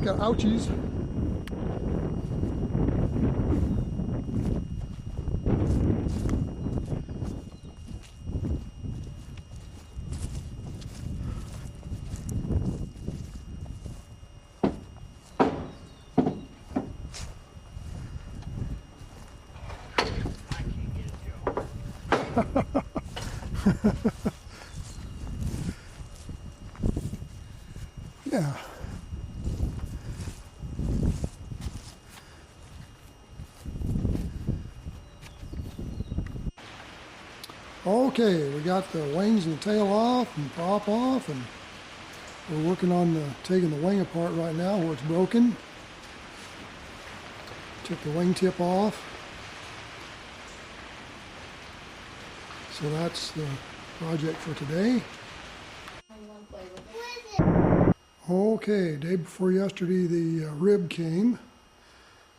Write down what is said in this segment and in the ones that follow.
got ouchies. Yeah. Okay, we got the wings and the tail off and prop off, and we're working on taking the wing apart right now where it's broken. Took the wing tip off. So that's the project for today. Okay, day before yesterday the rib came.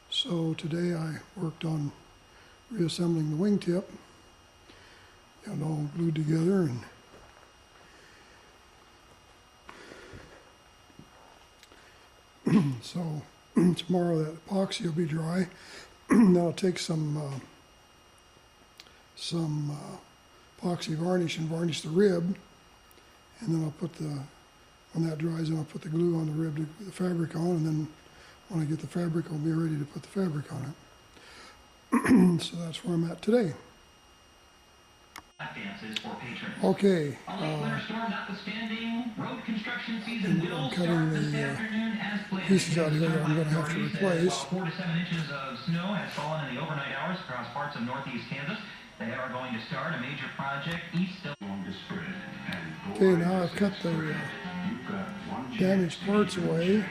So today I worked on reassembling the wingtip. Got it all glued together, and so tomorrow that epoxy will be dry. Then I'll take some epoxy varnish and varnish the rib, and then I'll put when that dries, I'll put the glue on the rib to put the fabric on, and then when I get the fabric, I'll be ready to put the fabric on it. So that's where I'm at today. Okay, I'm cutting the pieces out here that I'm going to have to replace. 4 to 7 inches of snow has fallen in the overnight hours across parts of northeast Kansas. They are going to start a major project east of... Okay, now I've cut the damaged parts away,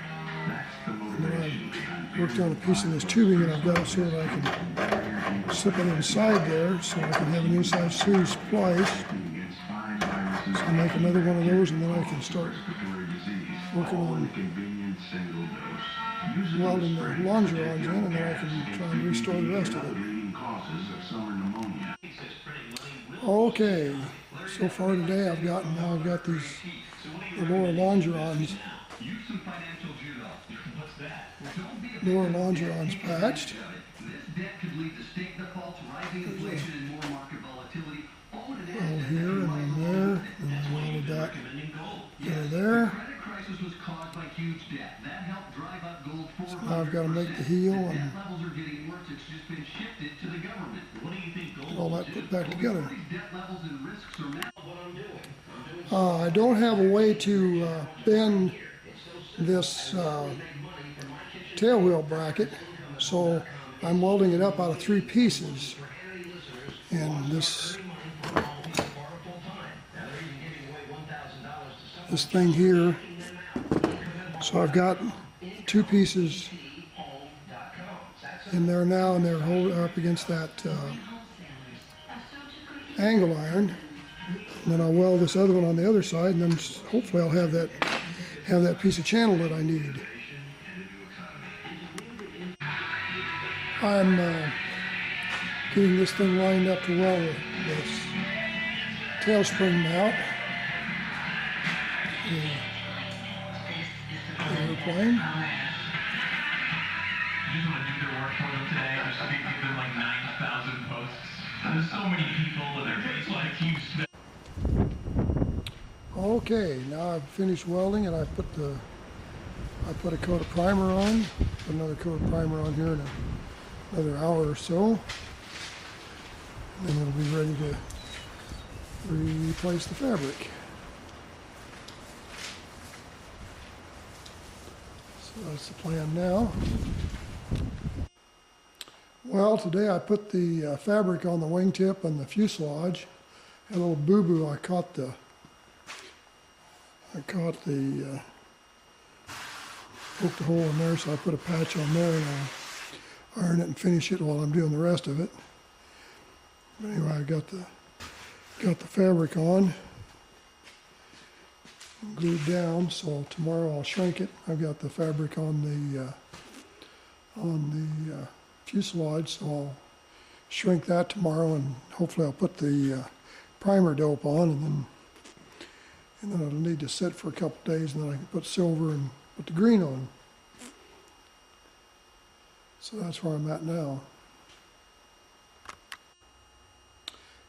and then I've worked on a piece of this tubing, and I've got it so that I can slip it inside there so I can have an inside sleeve splice. So I'll make another one of those, and then I can start working on welding the longerons in, and then I can try and restore the rest of it. Okay, so far today I've got the lower longerons patched. Well, here and then there, and I welded that there. So now I've got to make the heel and get all that put back together. I don't have a way to bend this tail wheel bracket, so I'm welding it up out of 3 pieces. And this thing here, so I've got 2 pieces in there now, and they're holding up against that angle iron. And then I'll weld this other one on the other side, and then hopefully I'll have that piece of channel that I need. I'm getting this thing lined up to weld this tail spring mount. The airplane. You're going to do their work for them today. There's been like 9,000 posts. There's so many people, and their face like huge. Okay, now I've finished welding, and I put a coat of primer on. Put another coat of primer on here in another hour or so. And then it'll be ready to replace the fabric. So that's the plan now. Well, today I put the fabric on the wingtip and the fuselage. Had a little boo-boo. I caught the poked a hole in there, so I put a patch on there, and I'll iron it and finish it while I'm doing the rest of it. But anyway, I got the fabric on, glued down, so tomorrow I'll shrink it. I've got the fabric on the fuselage, so I'll shrink that tomorrow, and hopefully I'll put the primer dope on, and then it'll need to sit for a couple days, and then I can put silver and put the green on. So that's where I'm at now.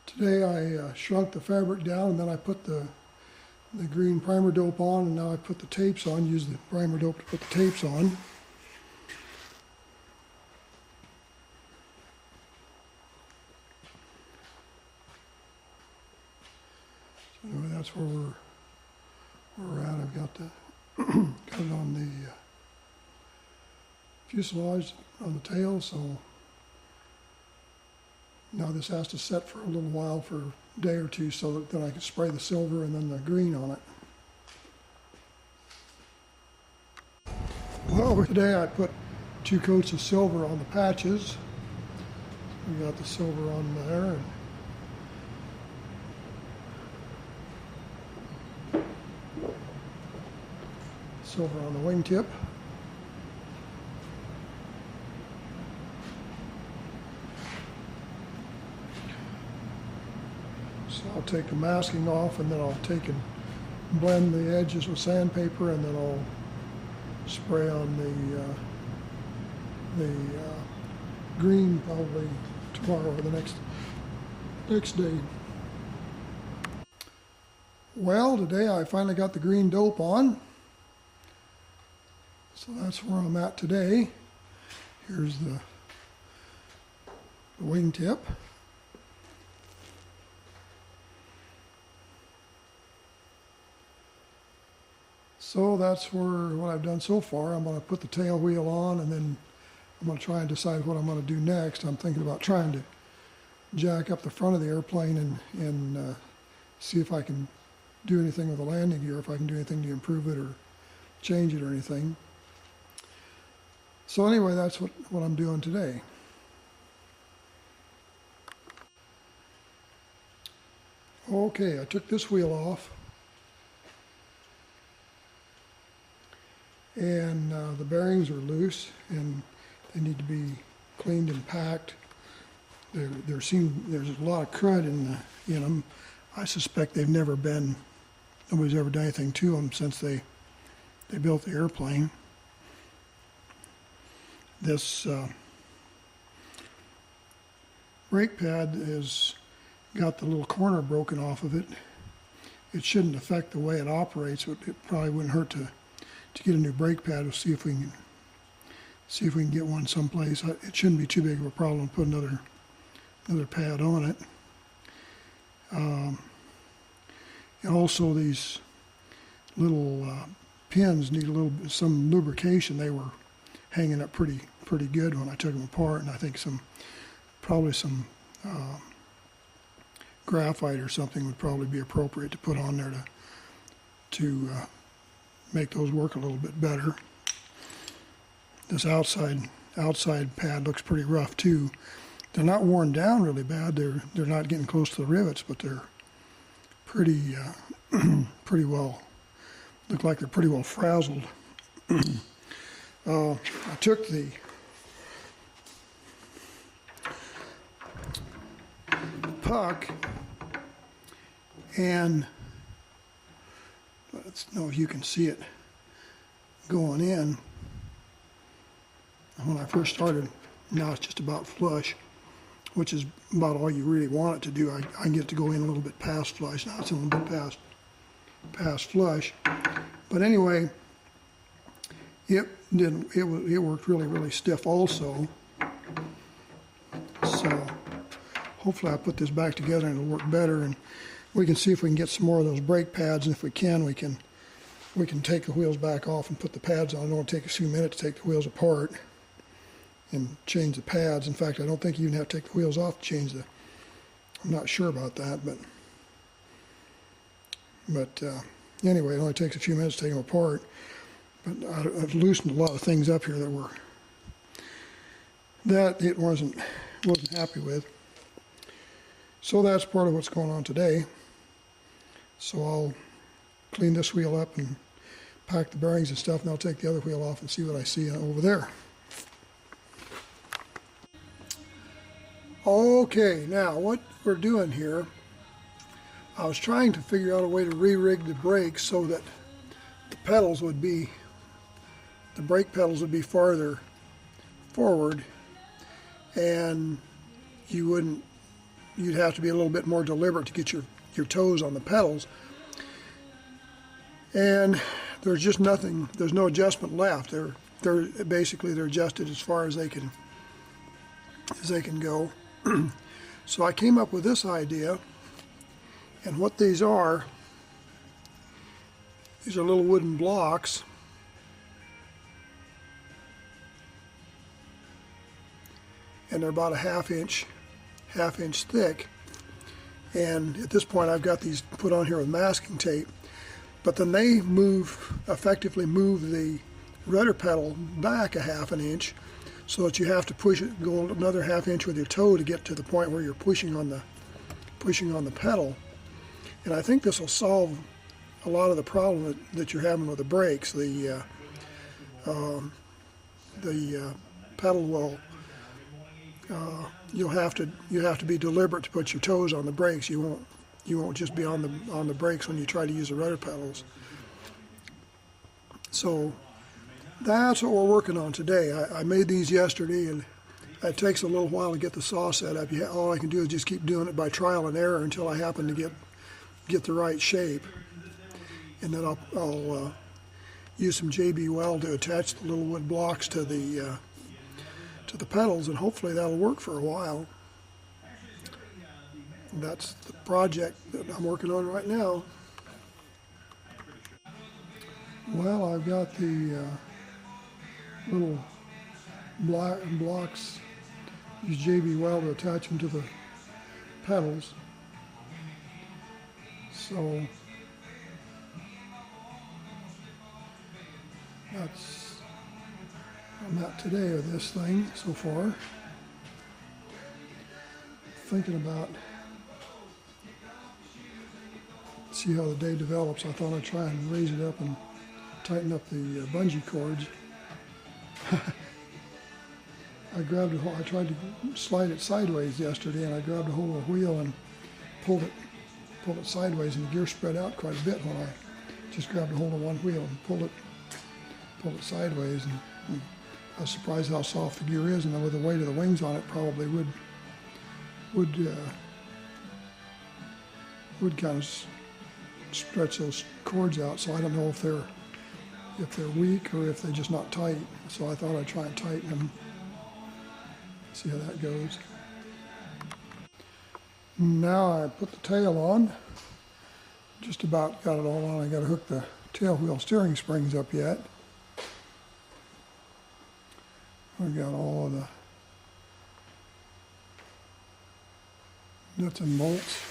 Today I shrunk the fabric down, and then I put the green primer dope on, and now I put the tapes on, use the primer dope to put the tapes on. So anyway, that's where we're at. I've got got it on the fuselage on the tail, so now this has to set for a little while, for a day or two, so that then I can spray the silver and then the green on it. Well, today I put 2 coats of silver on the patches. We got the silver on there. And silver on the wingtip. So I'll take the masking off, and then I'll take and blend the edges with sandpaper, and then I'll spray on the green probably tomorrow or the next day. Well, today I finally got the green dope on. So that's where I'm at today. Here's the wingtip. So that's what I've done so far. I'm going to put the tail wheel on, and then I'm going to try and decide what I'm going to do next. I'm thinking about trying to jack up the front of the airplane and see if I can do anything with the landing gear, if I can do anything to improve it or change it or anything. So anyway, that's what I'm doing today. Okay, I took this wheel off, and the bearings are loose and they need to be cleaned and packed. There's a lot of crud in them. I suspect nobody's ever done anything to them since they built the airplane. This brake pad has got the little corner broken off of it. It shouldn't affect the way it operates, but it probably wouldn't hurt to get a new brake pad. We'll see if we can get one someplace. It shouldn't be too big of a problem to put another pad on it. And also these little pins need some lubrication. They were hanging up pretty good when I took them apart, and I think probably some graphite or something would probably be appropriate to put on there to make those work a little bit better. This outside pad looks pretty rough too. They're not worn down really bad. They're not getting close to the rivets, but they're pretty well, look like they're pretty well frazzled. I took the puck, and let's know if you can see it going in. When I first started, now it's just about flush, which is about all you really want it to do. I can get it to go in a little bit past flush. Now it's a little bit past flush. But anyway, it worked really stiff also. So hopefully I put this back together and it'll work better, and we can see if we can get some more of those brake pads, and if we can, we can take the wheels back off and put the pads on. It'll take a few minutes to take the wheels apart and change the pads. In fact, I don't think you even have to take the wheels off to change I'm not sure about that, but anyway, it only takes a few minutes to take them apart. But I've loosened a lot of things up here that it wasn't happy with. So that's part of what's going on today. So I'll clean this wheel up and pack the bearings and stuff, and I'll take the other wheel off and see what I see over there. Okay, now what we're doing here, I was trying to figure out a way to re-rig the brakes so that the brake pedals would be farther forward, and you'd have to be a little bit more deliberate to get your toes on the pedals. And there's just nothing, there's no adjustment left. They're basically adjusted as far as they can go. So I came up with this idea, and what these are little wooden blocks, and they're about a half inch thick. And at this point I've got these put on here with masking tape, but then they effectively move the rudder pedal back a half an inch, so that you have to go another half inch with your toe to get to the point where you're pushing on the pedal. And I think this will solve a lot of the problem that you're having with the brakes. The pedal will, you have to be deliberate to put your toes on the brakes. You won't just be on the brakes when you try to use the rudder pedals. So that's what we're working on today. I made these yesterday, and it takes a little while to get the saw set up. All I can do is just keep doing it by trial and error until I happen to get the right shape. And then I'll use some JB weld to attach the little wood blocks to the pedals, and hopefully that'll work for a while. And that's the project that I'm working on right now. Well, I've got the little blocks, use JB weld to attach them to the pedals. So that's I'm at today with this thing so far. Thinking about see how the day develops. I thought I'd try and raise it up and tighten up the bungee cords. I tried to slide it sideways yesterday, and I grabbed a hold of the wheel and pulled it sideways, and the gear spread out quite a bit when I just grabbed a hold of one wheel and pulled it sideways. And I was surprised how soft the gear is, and then with the weight of the wings on it, probably would kind of stretch those cords out. So I don't know if they're weak or if they're just not tight. So I thought I'd try and tighten them, see how that goes. Now I put the tail on. Just about got it all on. I got to hook the tail wheel steering springs up yet. I've got all of the nuts and bolts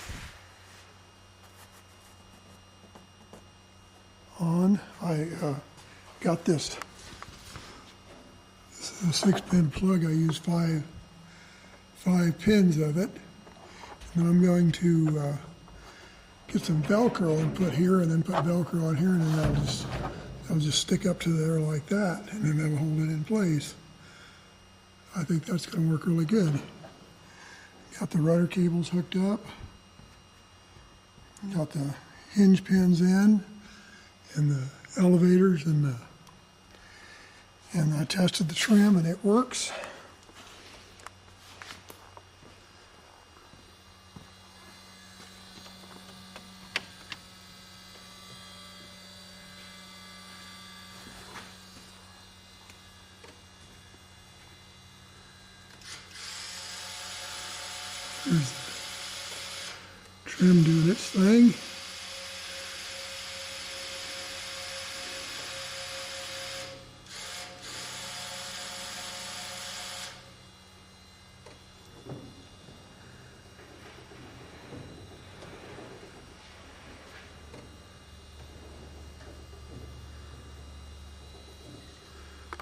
on. I got this is a 6-pin plug. I use five pins of it, and I'm going to get some Velcro and put here, and then put Velcro on here, and then I'll just stick up to there like that, and then that'll hold it in place. I think that's going to work really good. Got the rudder cables hooked up. Got the hinge pins in, and the elevators, and I tested the trim, and it works. There's the trim doing its thing.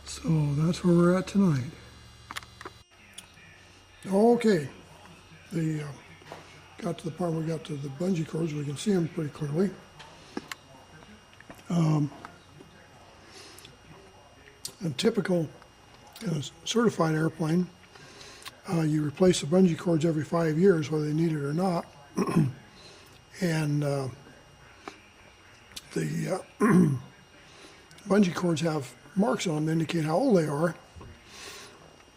So that's where we're at tonight. Okay. Got to the part where we got to the bungee cords. We can see them pretty clearly. A typical certified airplane, you replace the bungee cords every 5 years, whether they need it or not. And the bungee cords have marks on them to indicate how old they are.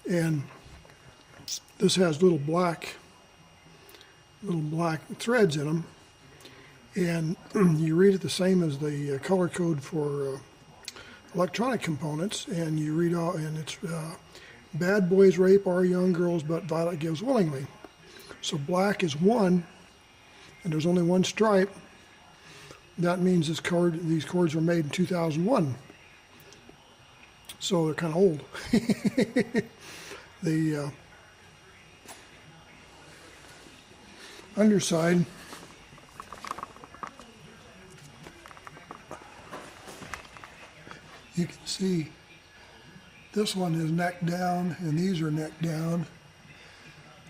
And this has little black threads in them, and you read it the same as the color code for electronic components, and you read all, and it's bad boys rape our young girls, but violet gives willingly. So black is 1, and there's only 1 stripe. That means these cords were made in 2001. So they're kind of old. The underside, you can see this one is neck down and these are neck down.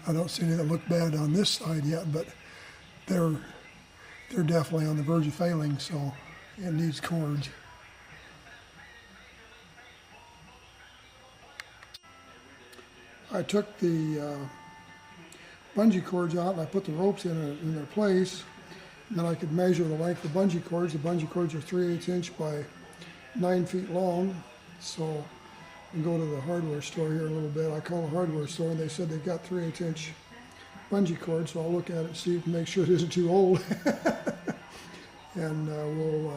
I don't see any that look bad on this side yet, but they're definitely on the verge of failing, so it needs cords. I took the bungee cords out and I put the ropes in their place. And then I could measure the length of the bungee cords. The bungee cords are 3/8 inch by 9 feet long. So I go to the hardware store here in a little bit. I call the hardware store and they said they've got 3/8 inch bungee cords. So I'll look at it and see if make sure it isn't too old. And we'll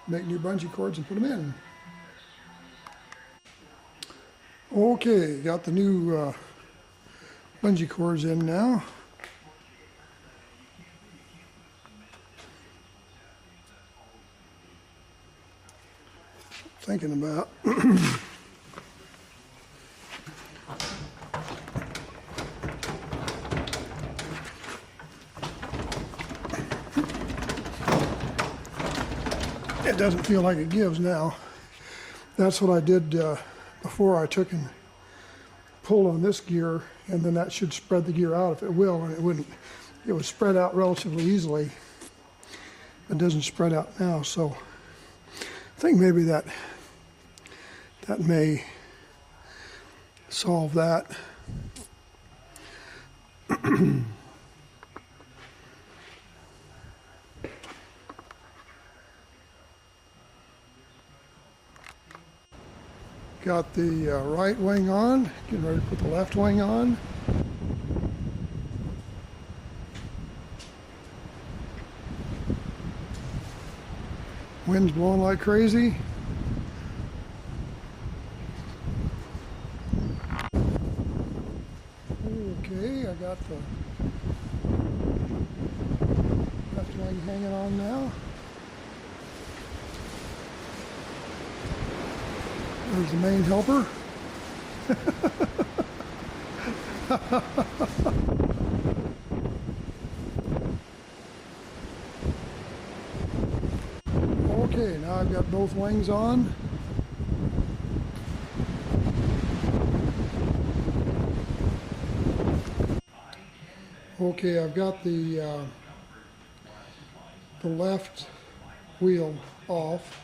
make new bungee cords and put them in. Okay, got the new bungee cords in now. Thinking about it doesn't feel like it gives now. That's what I did before. I took and pulled on this gear, and then that should spread the gear out if it will, and it wouldn't. It would spread out relatively easily. It doesn't spread out now, so I think maybe that may solve that. Got the right wing on, getting ready to put the left wing on. Wind's blowing like crazy. Okay, I got the left wing hanging on now. There's the main helper. Okay, now I've got both wings on. Okay, I've got the left wheel off,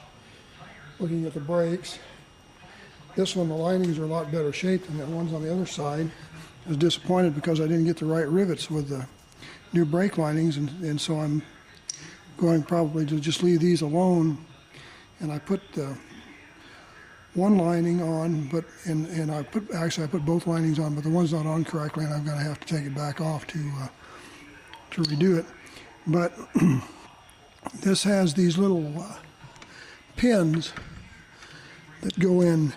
looking at the brakes. This one, the linings are a lot better shaped than the ones on the other side. I was disappointed because I didn't get the right rivets with the new brake linings, and so I'm going probably to just leave these alone. And I put one lining on, but and I put both linings on, but the one's not on correctly, and I'm going to have to take it back off to redo it. But this has these little pins that go in,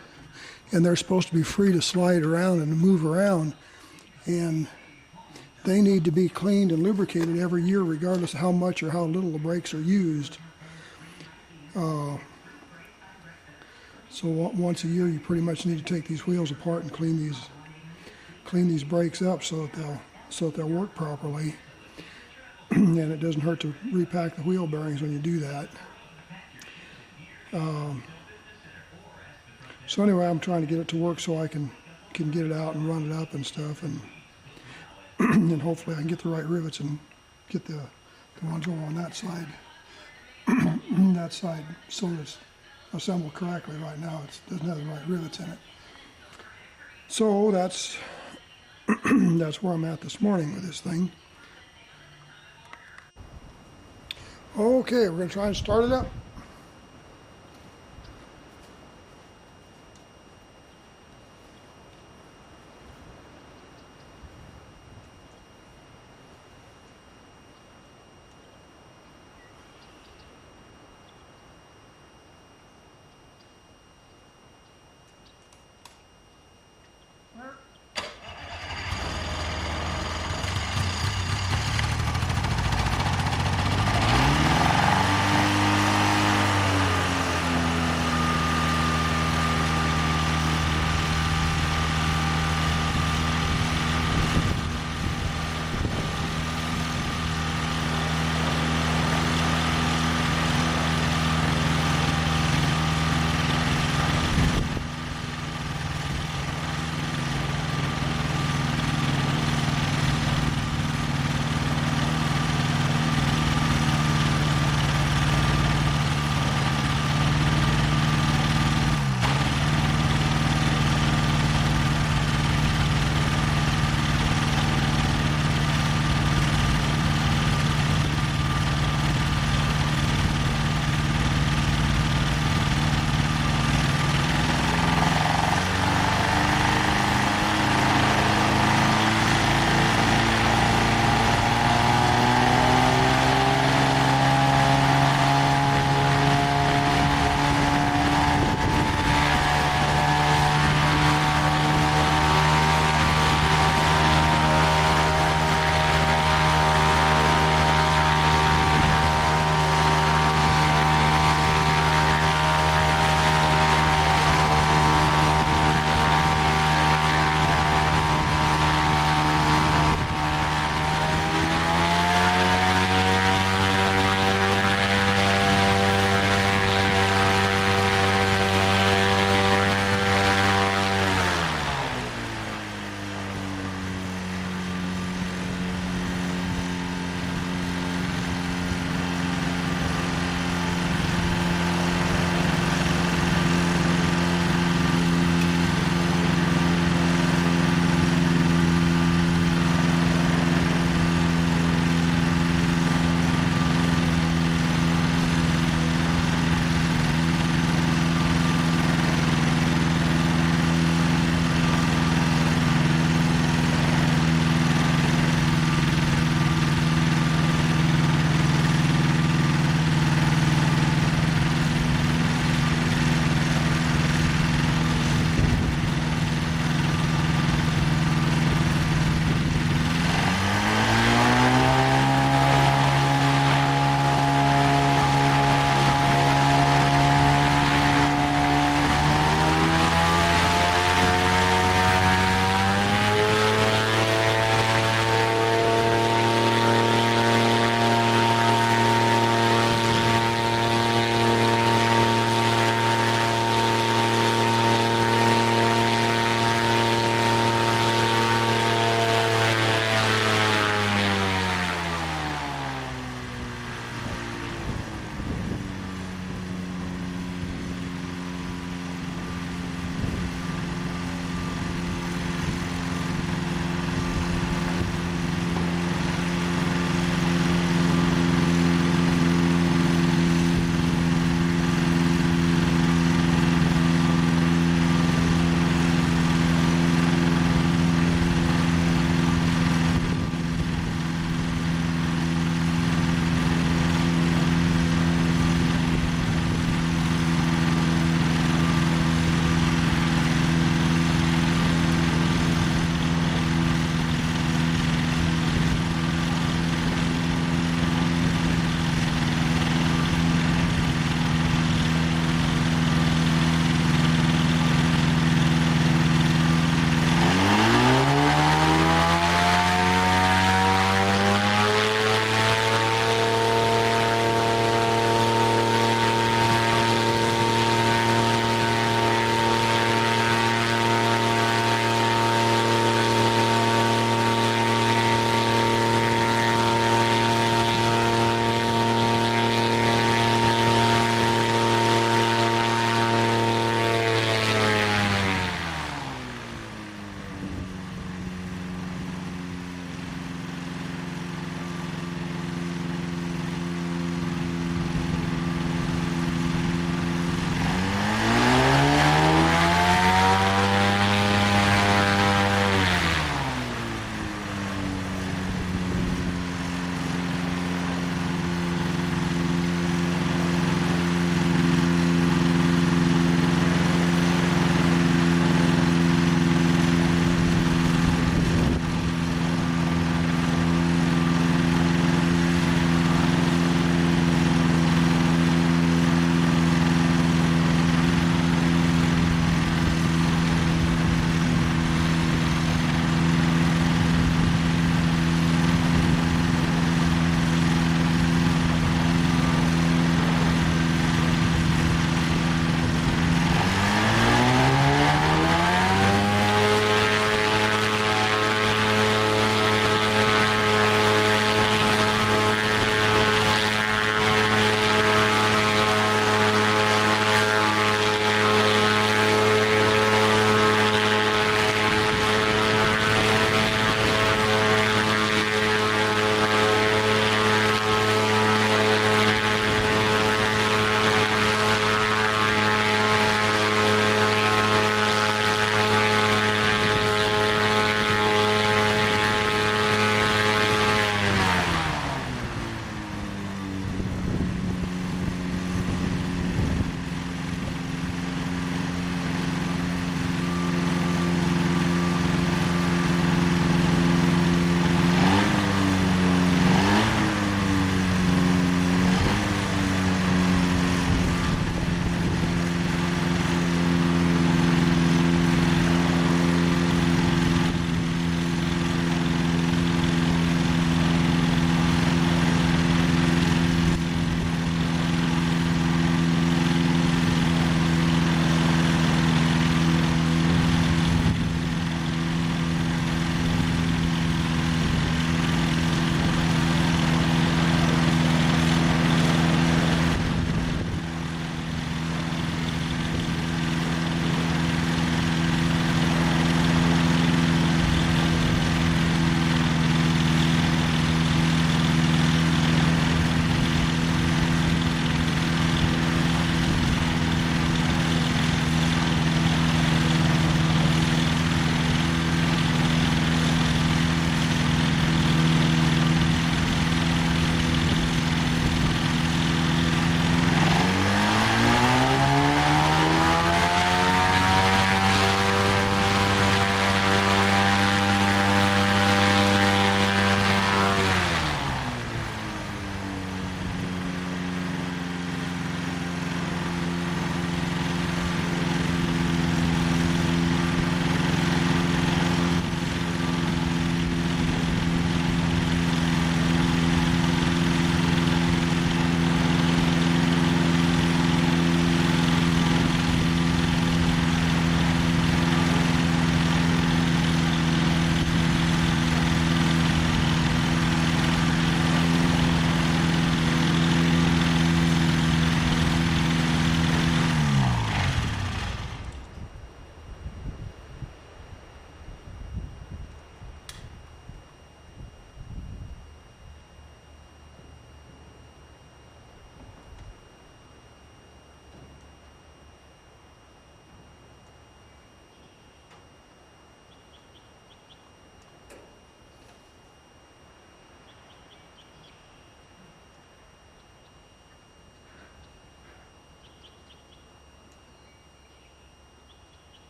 and they're supposed to be free to slide around and move around, and they need to be cleaned and lubricated every year regardless of how much or how little the brakes are used. So once a year you pretty much need to take these wheels apart and clean these brakes up so that they'll work properly. And it doesn't hurt to repack the wheel bearings when you do that. So anyway, I'm trying to get it to work so I can get it out and run it up and stuff, and and hopefully I can get the right rivets and get the ones over on that side so it's assembled correctly. Right now it doesn't have the right rivets in it. So that's that's where I'm at this morning with this thing. Okay, we're going to try and start it up.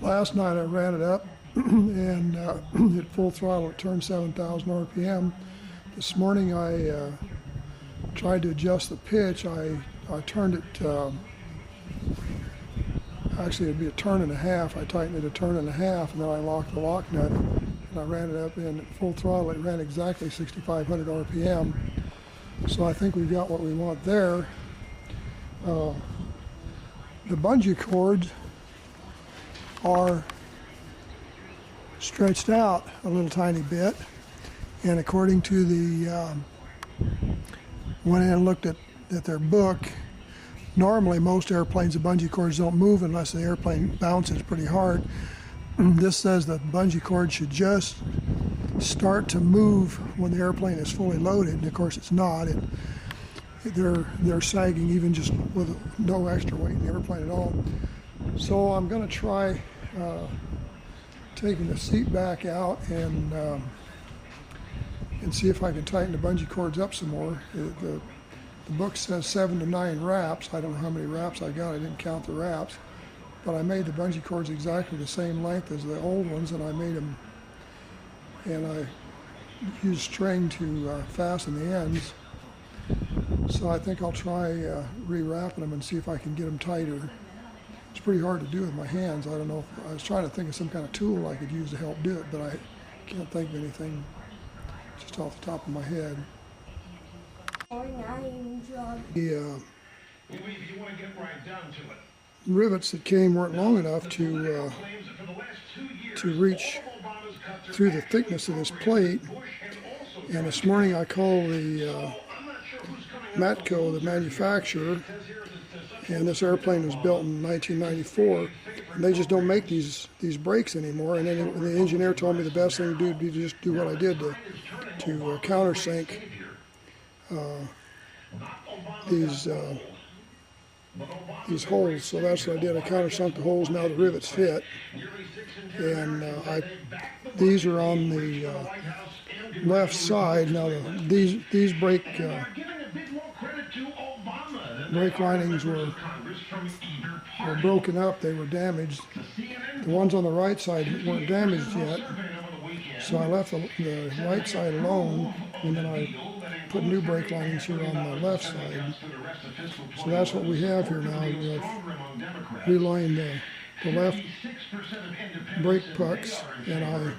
Last night I ran it up and at full throttle it turned 7,000 RPM. This morning I tried to adjust the pitch. I turned it, actually it'd be a turn and a half. I tightened it a turn and a half and then I locked the lock nut and I ran it up and at full throttle it ran exactly 6,500 RPM. So I think we've got what we want there. The bungee cords are stretched out a little tiny bit, and according to the went in and looked at their book, normally most airplanes the bungee cords don't move unless the airplane bounces pretty hard. This says the bungee cord should just start to move when the airplane is fully loaded, and of course it's not. They're sagging even just with no extra weight in the airplane at all. So I'm going to try taking the seat back out and see if I can tighten the bungee cords up some more. The book says 7 to 9 wraps. I don't know how many wraps I got. I didn't count the wraps. But I made the bungee cords exactly the same length as the old ones, and I made them, and I used string to fasten the ends. So I think I'll try re-wrapping them and see if I can get them tighter. It's pretty hard to do with my hands. I don't know if, I was trying to think of some kind of tool I could use to help do it, but I can't think of anything just off the top of my head. The rivets that came weren't long enough to reach through the thickness of this plate, and this morning I called the Matco, the manufacturer, and this airplane was built in 1994, and they just don't make these brakes anymore. And then the engineer told me the best thing to do would be to just do what I did to countersink these holes. So that's what I did. I countersunk the holes. Now the rivets fit, and these are on the left side. Now these brake linings were broken up. They were damaged. The ones on the right side weren't damaged yet, so I left the right side alone, and then I put new brake linings here on the left side. So that's what we have here now. We've relined the left brake pucks, and I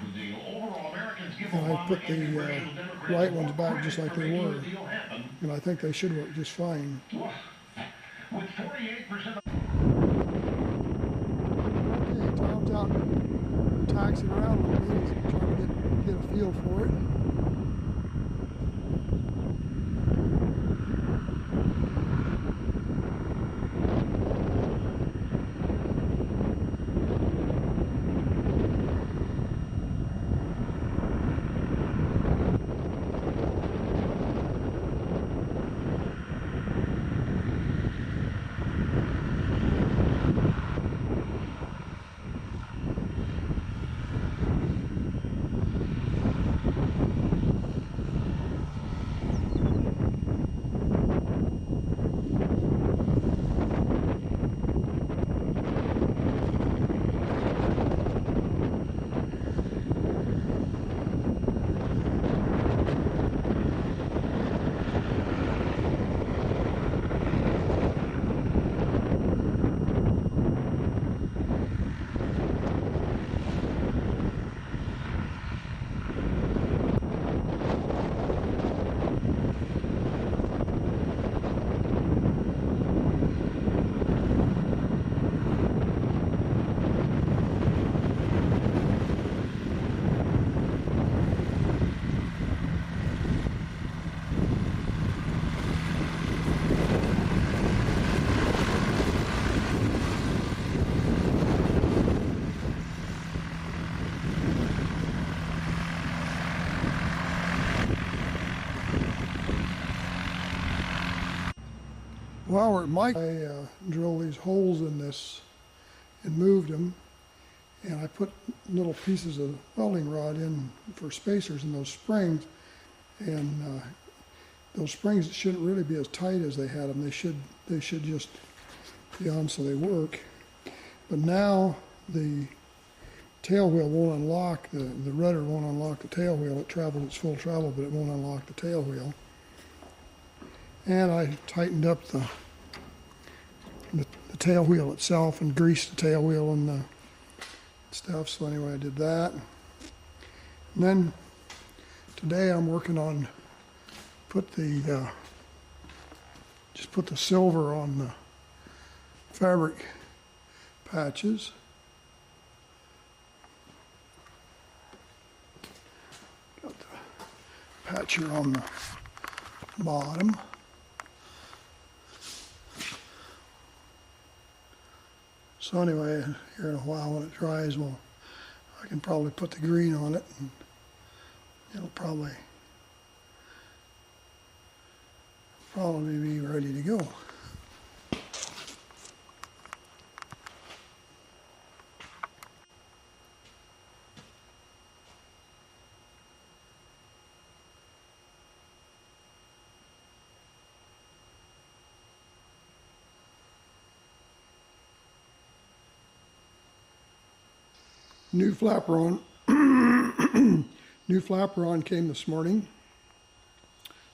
put the right ones back just like they were, and I think they should work just fine. Okay, Tom's out taxiing around a little bit. He's trying to get a feel for it. While we're at Mike, I drilled these holes in this and moved them, and I put little pieces of welding rod in for spacers in those springs, and those springs shouldn't really be as tight as they had them. They should just be on so they work. But now the tail wheel won't unlock, the rudder won't unlock the tail wheel. It travels its full travel, but it won't unlock the tail wheel. And I tightened up the tail wheel itself and greased the tail wheel and the stuff. So anyway, I did that. And then today I'm working on just put the silver on the fabric patches. Got the patch here on the bottom. So anyway, here in a while when it dries, well, I can probably put the green on it and it'll probably be ready to go. New flaperon, new flaperon came this morning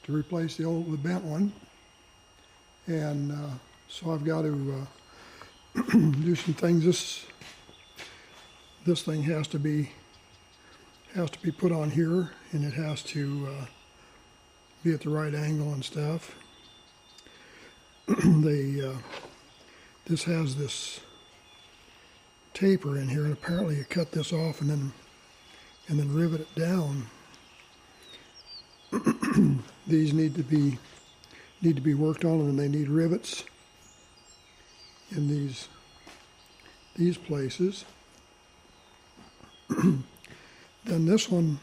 to replace the bent one, and so I've got to do some things. This thing has to be put on here, and it has to be at the right angle and stuff. This has this taper in here, and apparently you cut this off and then rivet it down. These need to be worked on, and they need rivets in these places. Then this one,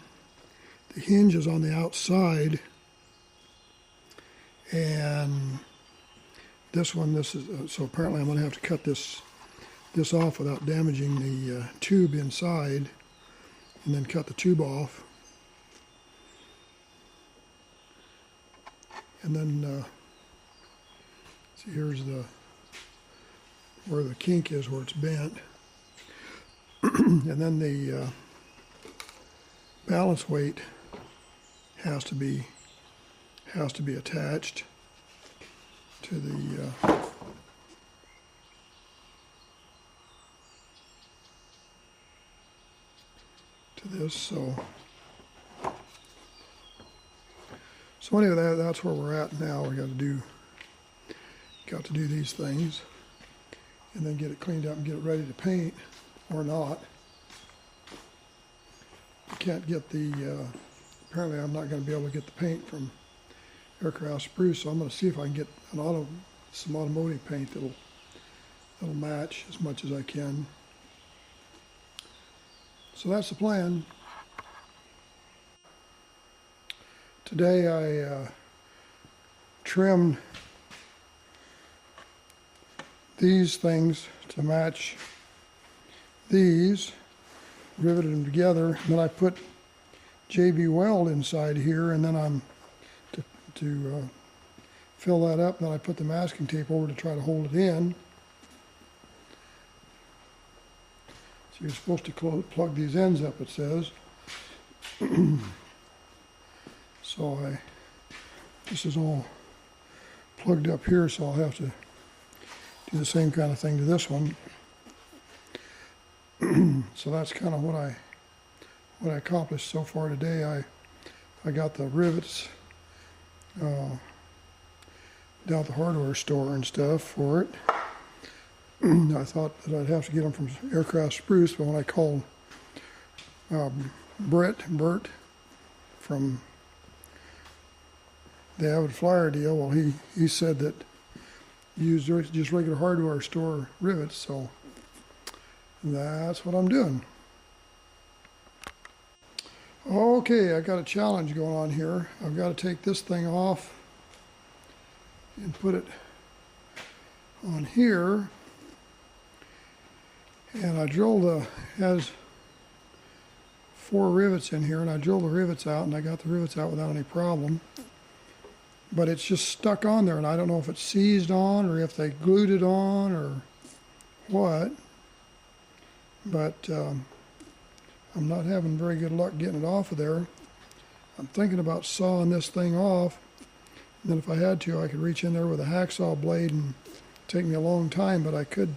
the hinge is on the outside, and this is so apparently I'm going to have to cut this off without damaging the tube inside, and then cut the tube off. And then see, here's where the kink is, where it's bent. And then the balance weight has to be attached to the this. So anyway, that's where we're at now. We got to do these things and then get it cleaned up and get it ready to paint, or not. I can't get apparently I'm not going to be able to get the paint from aircraft spruce, so I'm going to see if I can get some automotive paint that'll match as much as I can. So that's the plan. Today I trimmed these things to match these, riveted them together, and then I put JB weld inside here, and then I'm to fill that up, and then I put the masking tape over to try to hold it in. So you're supposed to plug these ends up, it says. So this is all plugged up here, so I'll have to do the same kind of thing to this one. So that's kind of what I accomplished so far today. I got the rivets down at the hardware store and stuff for it. I thought that I'd have to get them from aircraft spruce, but when I called Bert from the AVID FLYER deal, well, he said that you use just regular hardware store rivets, so that's what I'm doing. Okay, I got a challenge going on here. I've got to take this thing off and put it on here, and I drilled has 4 rivets in here, and I drilled the rivets out, and I got the rivets out without any problem. But it's just stuck on there, and I don't know if it's seized on or if they glued it on or what. But I'm not having very good luck getting it off of there. I'm thinking about sawing this thing off. And then if I had to, I could reach in there with a hacksaw blade and take me a long time, but I could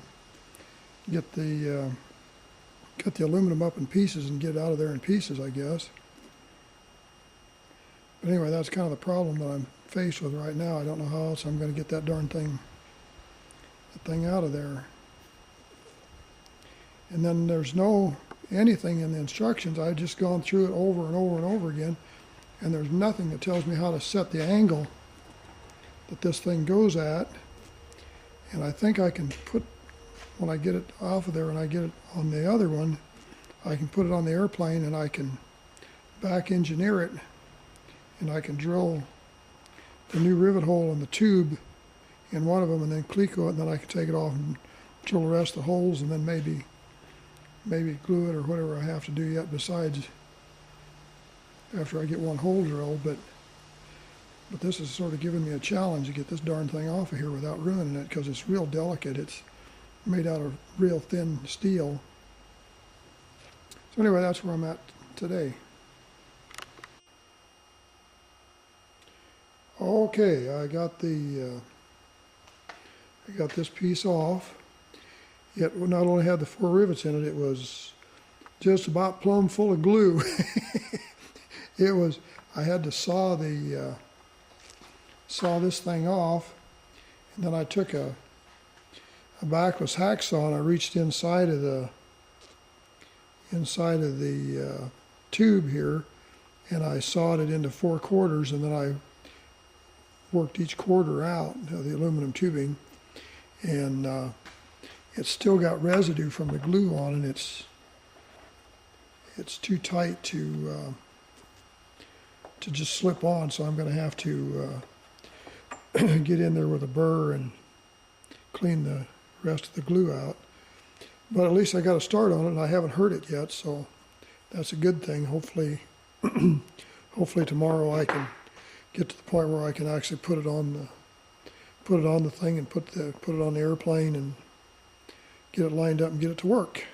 get the cut the aluminum up in pieces and get it out of there in pieces, I guess. But anyway, that's kind of the problem that I'm faced with right now. I don't know how else I'm going to get that darn thing, out of there. And then there's no anything in the instructions. I've just gone through it over and over and over again, and there's nothing that tells me how to set the angle that this thing goes at. And I think I can put, when I get it off of there and I get it on the other one, I can put it on the airplane and I can back engineer it, and I can drill the new rivet hole in the tube in one of them and then cleco it, and then I can take it off and drill the rest of the holes, and then maybe glue it or whatever I have to do yet besides after I get one hole drilled. But this is sort of giving me a challenge to get this darn thing off of here without ruining it, because it's real delicate. It's made out of real thin steel. So anyway, that's where I'm at today. Okay, I got this piece off. It not only had the 4 rivets in it, it was just about plumb full of glue. I had to saw this thing off, and then I took a backless hacksaw and I reached inside of the tube here, and I sawed it into 4 quarters, and then I worked each quarter out of the aluminum tubing, and it's still got residue from the glue on, and it's too tight to just slip on, so I'm going to have to get in there with a burr and clean the rest of the glue out. But at least I got a start on it, and I haven't hurt it yet, so that's a good thing. Hopefully tomorrow I can get to the point where I can actually put it on the thing and put it on the airplane and get it lined up and get it to work.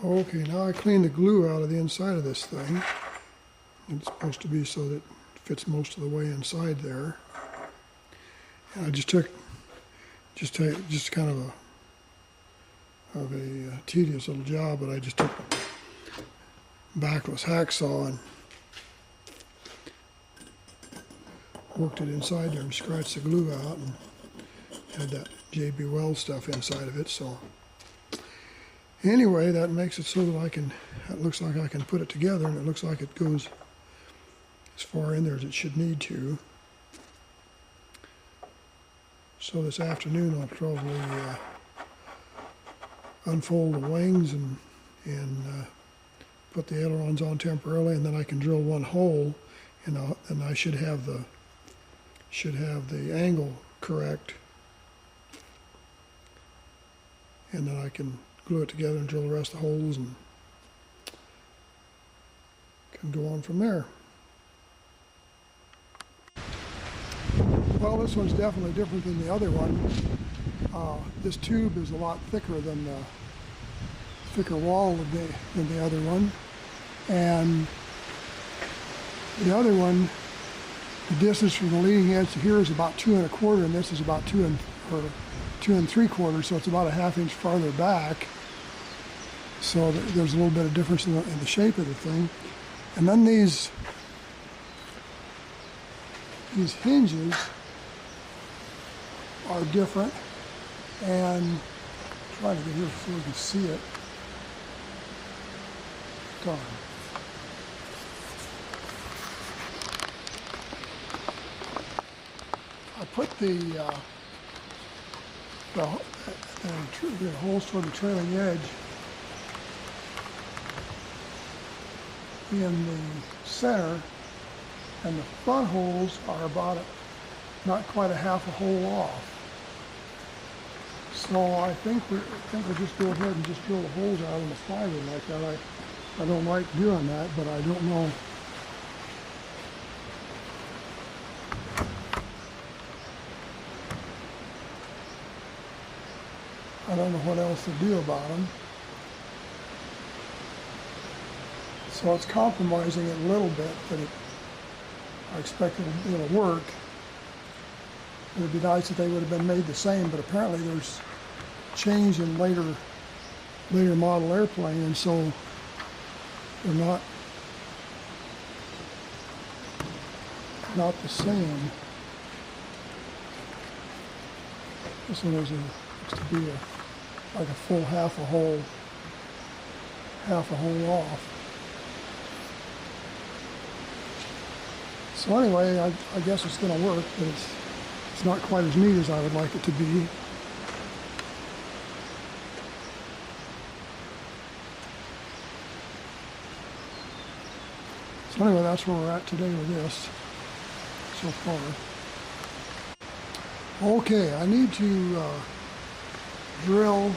Okay, now I cleaned the glue out of the inside of this thing. It's supposed to be so that it fits most of the way inside there. And I just took kind of a tedious little job, but I just took a backless hacksaw and worked it inside there and scratched the glue out, and had that J.B. Weld stuff inside of it. So anyway, that makes it so that it looks like I can put it together, and it looks like it goes as far in there as it should need to. So this afternoon I'll probably unfold the wings and put the ailerons on temporarily, and then I can drill one hole, and I should have the angle correct, and then I can glue it together and drill the rest of the holes and can go on from there. Well, this one's definitely different than the other one. This tube is a lot thicker than the thicker wall than the other one, and the other one, the distance from the leading edge to here is about 2 1/4, and this is about 2 3/4, so it's about a 1/2 inch farther back. So there's a little bit of difference in the shape of the thing. And then these hinges are different, and I'm trying to get here so we can see it. Darn. I put the holes for the trailing edge in the center, and the front holes are about not quite a 1/2 a hole off. So I think we'll just go ahead and just drill the holes out in the plywood like that. I don't like doing that, but I don't know. I don't know what else to do about them. So it's compromising it a little bit, but I expect it'll work. It would be nice if they would have been made the same, but apparently there's change in later model airplane, and so they're not the same. This one looks to be like a full half a hole off. So anyway, I guess it's going to work, but it's not quite as neat as I would like it to be. So anyway, that's where we're at today with this so far. Okay, I need to drill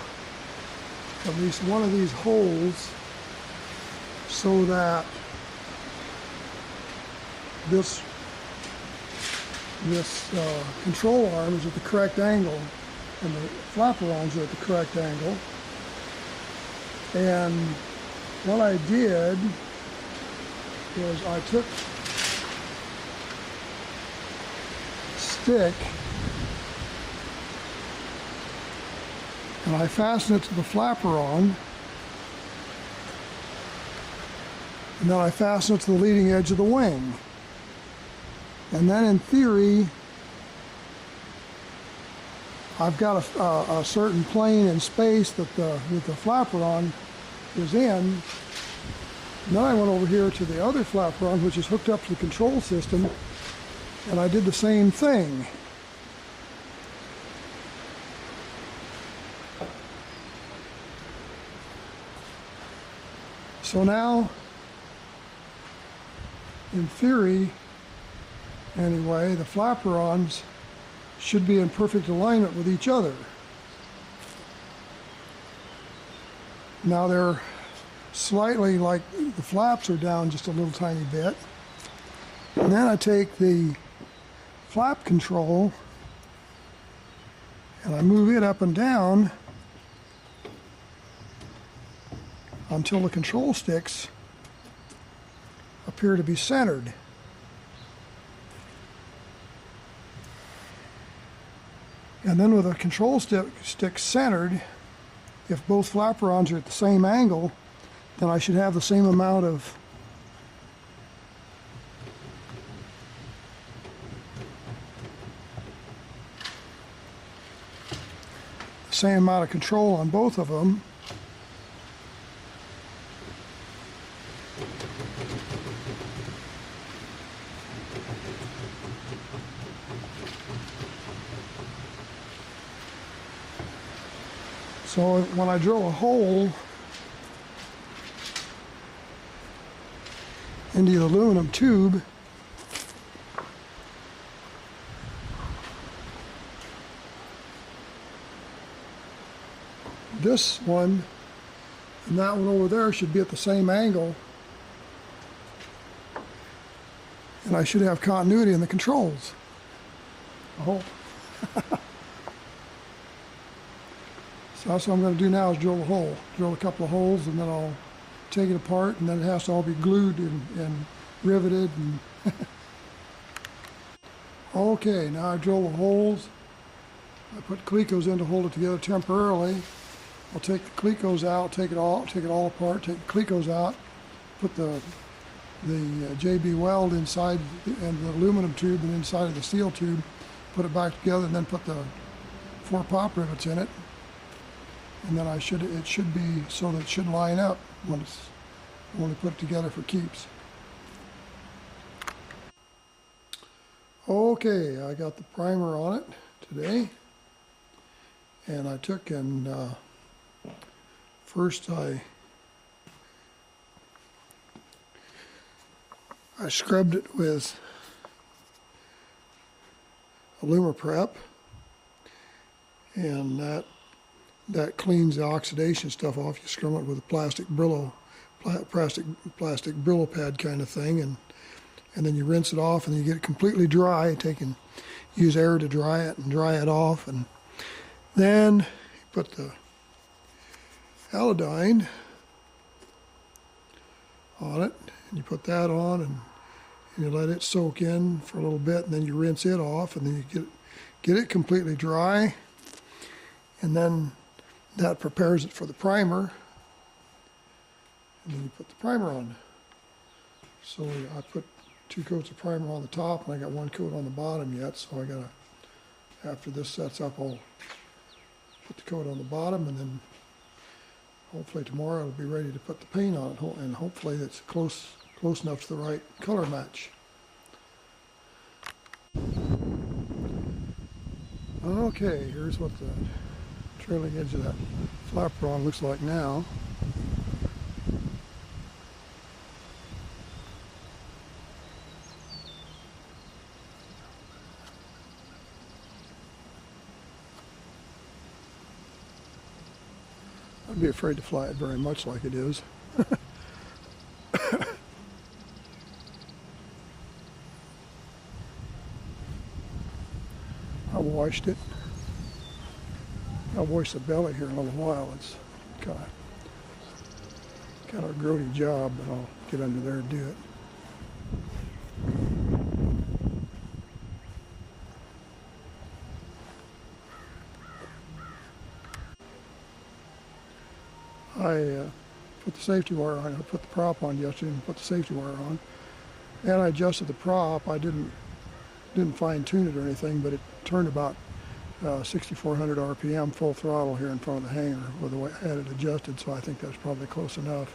at least one of these holes so that this control arm is at the correct angle and the flaperons are at the correct angle. And what I did is I took a stick and I fastened it to the flaperon, and then I fastened it to the leading edge of the wing. And then in theory, I've got a certain plane in space that the flaperon is in. And then I went over here to the other flaperon, which is hooked up to the control system, and I did the same thing. So now, in theory, anyway, the flaperons should be in perfect alignment with each other. Now they're slightly, like the flaps are down just a little tiny bit. And then I take the flap control and I move it up and down until the control sticks appear to be centered. And then with the control stick centered, if both flaperons are at the same angle, then I should have the same amount of control on both of them. So when I drill a hole into the aluminum tube, this one and that one over there should be at the same angle, and I should have continuity in the controls. I hope. So that's what I'm going to do now, is drill a hole. Drill a couple of holes, and then I'll take it apart, and then it has to all be glued and riveted. And okay, now I drill the holes. I put clecos in to hold it together temporarily. I'll take the clecos out, take it all apart, take the clecos out, put the JB weld inside and the aluminum tube and inside of the steel tube, put it back together, and then put the 4 pop rivets in it. And then it should be so that it should line up when we put it together for keeps. Okay, I got the primer on it today, and I took and first I scrubbed it with Alumiprep, and that cleans the oxidation stuff off. You scrub it with a plastic Brillo pad kind of thing, and then you rinse it off, and then you get it completely dry. Use air to dry it and dry it off, and then you put the Alidine on it, and you put that on, and you let it soak in for a little bit, and then you rinse it off, and then you get it completely dry, and then that prepares it for the primer, and then you put the primer on. So I put 2 coats of primer on the top, and I got 1 coat on the bottom yet, so I gotta, after this sets up, I'll put the coat on the bottom, and then hopefully tomorrow it'll be ready to put the paint on it, and hopefully it's close enough to the right color match. Okay, here's what the trailing edge of that flaperon looks like now. I'd be afraid to fly it very much like it is. I washed it. I'll wash the belly here in a little while. It's kind of a grody job, but I'll get under there and do it. I put the safety wire on. I put the prop on yesterday and put the safety wire on. And I adjusted the prop. I didn't fine tune it or anything, but it turned about 6,400 RPM full throttle here in front of the hangar with the way I had it adjusted, so I think that's probably close enough.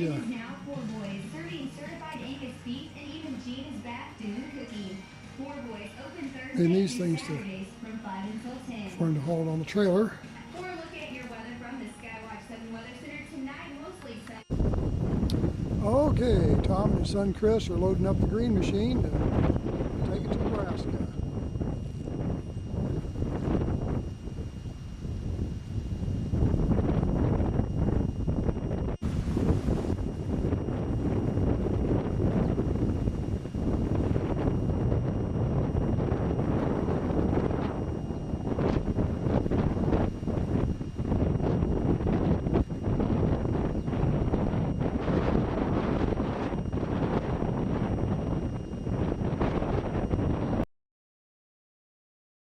It is now 4 boys serving certified Angus beef, and even Gene is back doing cooking. 4 boys open Thursdays And these through things to Saturdays from 5 until 10. for him to haul it on the trailer. For a look at your weather from the Skywatch 7 Weather Center tonight, mostly sunny. Okay, Tom and his son Chris are loading up the green machine to take it to Nebraska.